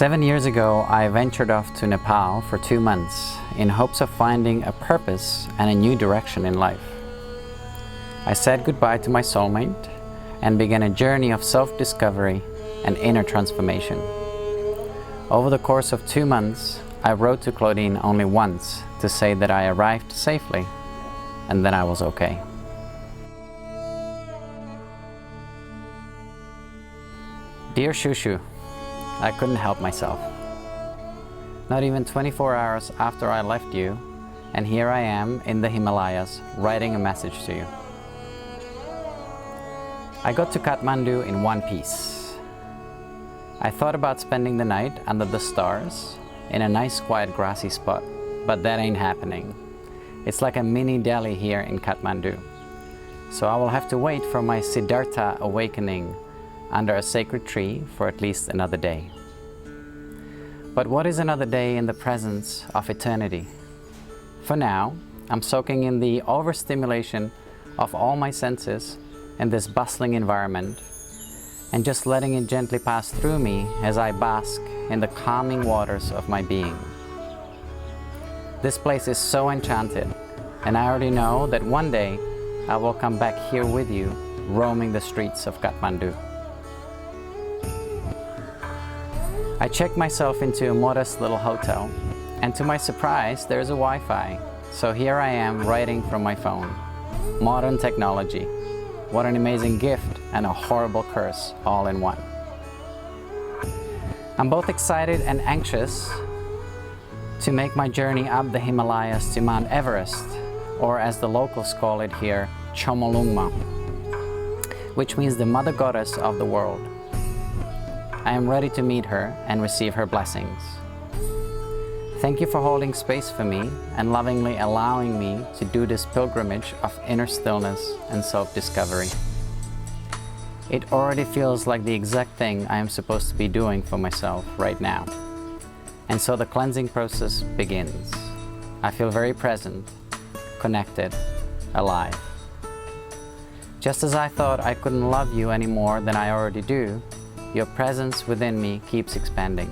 7 years ago, I ventured off to Nepal for 2 months in hopes of finding a purpose and a new direction in life. I said goodbye to my soulmate and began a journey of self-discovery and inner transformation. Over the course of 2 months, I wrote to Claudine only once to say that I arrived safely and that I was okay. Dear Shushu, I couldn't help myself. Not even 24 hours after I left you, and here I am in the Himalayas writing a message to you. I got to Kathmandu in one piece. I thought about spending the night under the stars in a nice quiet grassy spot, but that ain't happening. It's like a mini Delhi here in Kathmandu. So I will have to wait for my Siddhartha awakening under a sacred tree for at least another day. But what is another day in the presence of eternity? For now, I'm soaking in the overstimulation of all my senses in this bustling environment and just letting it gently pass through me as I bask in the calming waters of my being. This place is so enchanted, and I already know that one day I will come back here with you, roaming the streets of Kathmandu. I checked myself into a modest little hotel, and to my surprise, there's a Wi-Fi. So here I am writing from my phone. Modern technology. What an amazing gift and a horrible curse all in one. I'm both excited and anxious to make my journey up the Himalayas to Mount Everest, or as the locals call it here, Chomolungma, which means the mother goddess of the world. I am ready to meet her and receive her blessings. Thank you for holding space for me and lovingly allowing me to do this pilgrimage of inner stillness and self-discovery. It already feels like the exact thing I am supposed to be doing for myself right now. And so the cleansing process begins. I feel very present, connected, alive. Just as I thought I couldn't love you any more than I already do, your presence within me keeps expanding.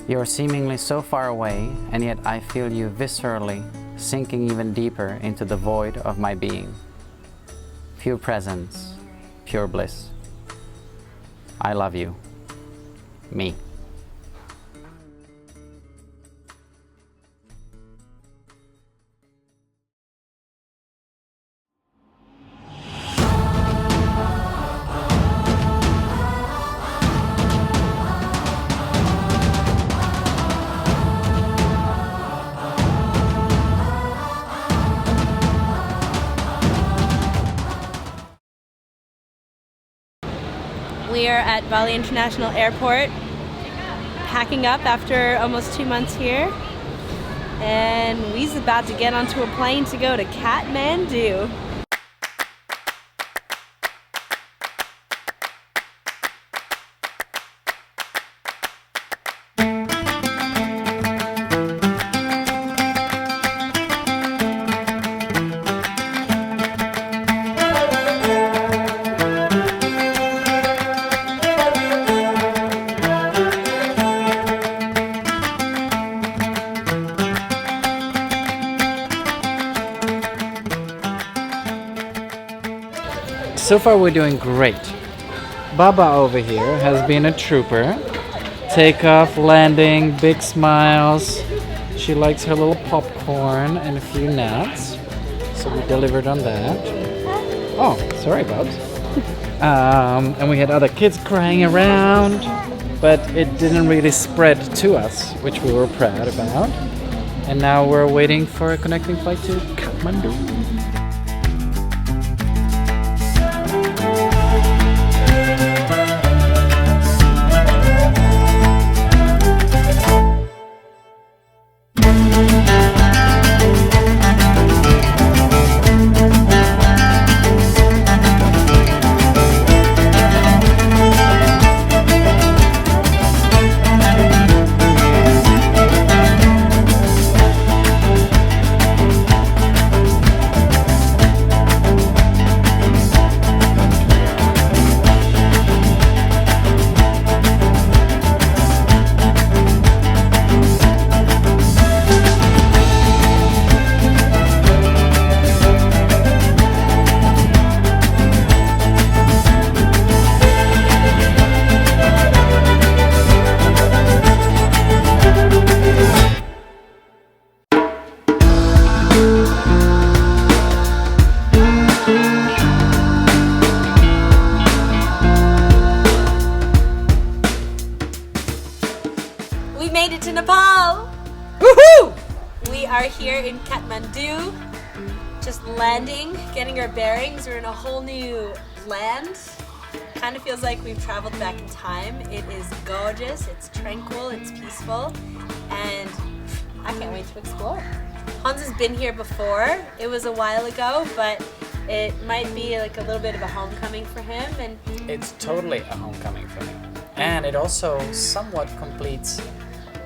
You are seemingly so far away, and yet I feel you viscerally sinking even deeper into the void of my being. Pure presence, pure bliss. I love you. Me. We are at Bali International Airport, packing up after almost 2 months here, and we's about to get onto a plane to go to Kathmandu. So far we're doing great. Baba over here has been a trooper. Takeoff, landing, big smiles. She likes her little popcorn and a few nuts. So we delivered on that. Oh, sorry Bubs. And we had other kids crying around, but it didn't really spread to us, which we were proud about. And now we're waiting for a connecting flight to Kathmandu. it to Nepal! Woohoo! We are here in Kathmandu, just landing, getting our bearings. We're in a whole new land. Kind of feels like we've traveled back in time. It is gorgeous, it's tranquil, it's peaceful, and I can't wait to explore. Honza's been here before. It was a while ago, but it might be like a little bit of a homecoming for him. And it's totally a homecoming for me. And it also somewhat completes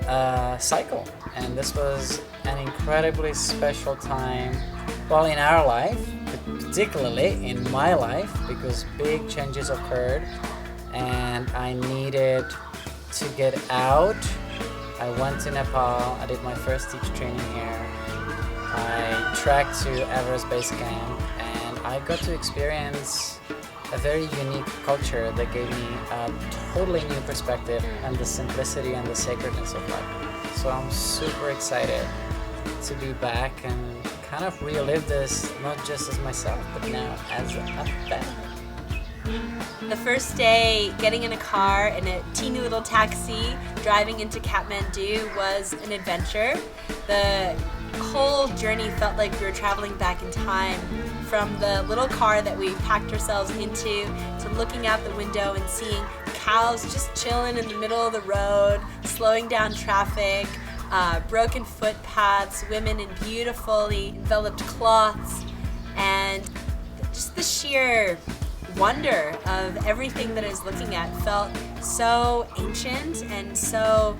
a cycle. And this was an incredibly special time, well, in our life, particularly in my life, because big changes occurred and I needed to get out. I went to Nepal, I did my first teach training here. I trekked to Everest Base Camp and I got to experience a very unique culture that gave me a totally new perspective and the simplicity and the sacredness of life. So I'm super excited to be back and kind of relive this, not just as myself, but now as a family. The first day, getting in a car in a teeny little taxi, driving into Kathmandu was an adventure. The whole journey felt like we were traveling back in time, from the little car that we packed ourselves into to looking out the window and seeing cows just chilling in the middle of the road, slowing down traffic, broken footpaths, women in beautifully enveloped cloths, and just the sheer wonder of everything that I was looking at felt so ancient and so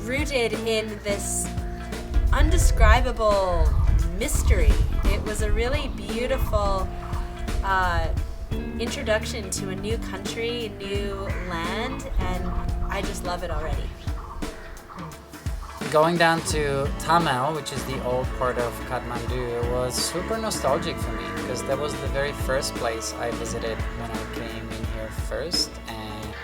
rooted in this undescribable mystery. It was a really beautiful introduction to a new country, a new land, and I just love it already. Going down to Thamel, which is the old part of Kathmandu, was super nostalgic for me because that was the very first place I visited when I came in here first.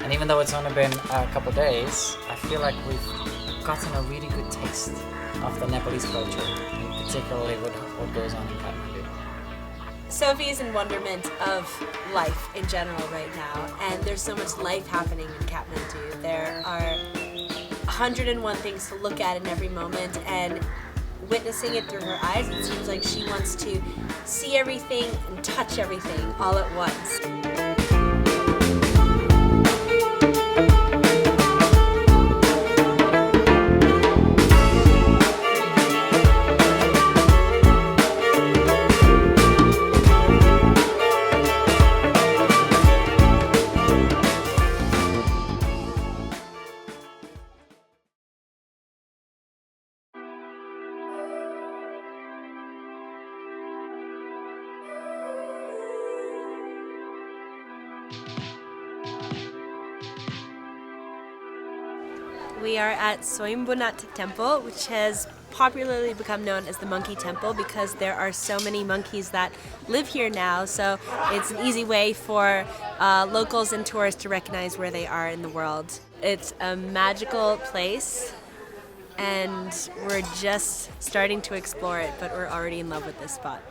And even though it's only been a couple days, I feel like we've gotten a really good taste of the Nepalese culture, and particularly what goes on in Kathmandu. Sofie is in wonderment of life in general right now, and there's so much life happening in Kathmandu. There are 101 things to look at in every moment, and witnessing it through her eyes, it seems like she wants to see everything and touch everything all at once. We are at Soimbunat Temple, which has popularly become known as the Monkey Temple because there are so many monkeys that live here now, so it's an easy way for locals and tourists to recognize where they are in the world. It's a magical place, and we're just starting to explore it, but we're already in love with this spot.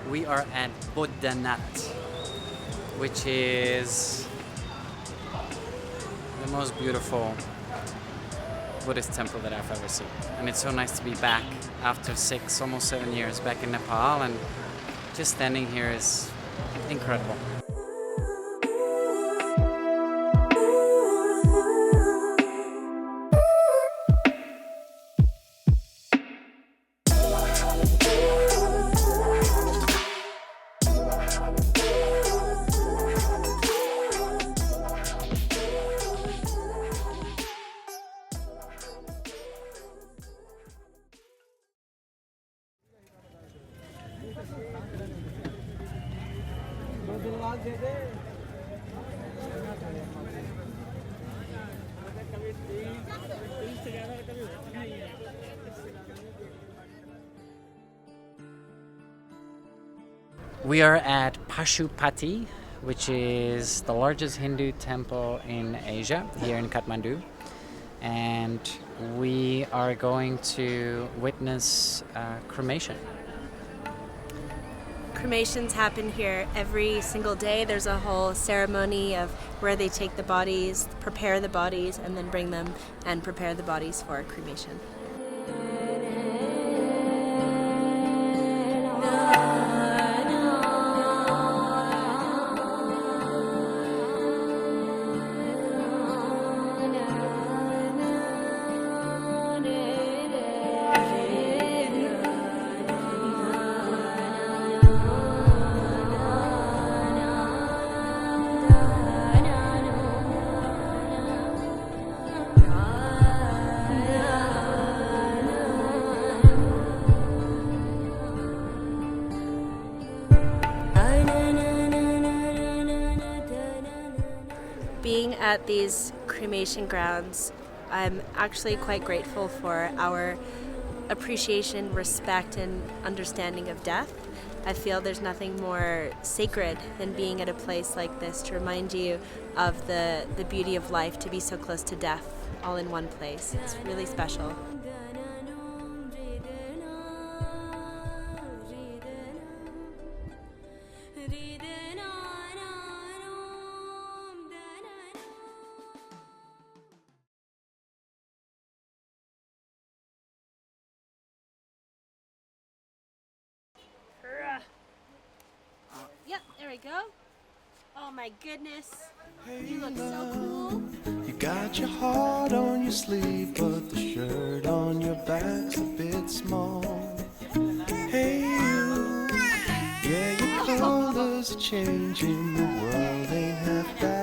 We are at Bodhanat, which is the most beautiful Buddhist temple that I've ever seen. And it's so nice to be back after 6, almost 7 years back in Nepal, and just standing here is incredible. We are at Pashupati, which is the largest Hindu temple in Asia, here in Kathmandu. And we are going to witness cremation. Cremations happen here every single day. There's a whole ceremony of where they take the bodies, prepare the bodies, and then bring them and prepare the bodies for cremation. Being at these cremation grounds, I'm actually quite grateful for our appreciation, respect, and understanding of death. I feel there's nothing more sacred than being at a place like this to remind you of the beauty of life, to be so close to death all in one place. It's really special. Yep, there we go. Oh my goodness, you look so cool. You got your heart on your sleeve, but the shirt on your back's a bit small. Hey you, yeah, your colors are changing, the world ain't half bad.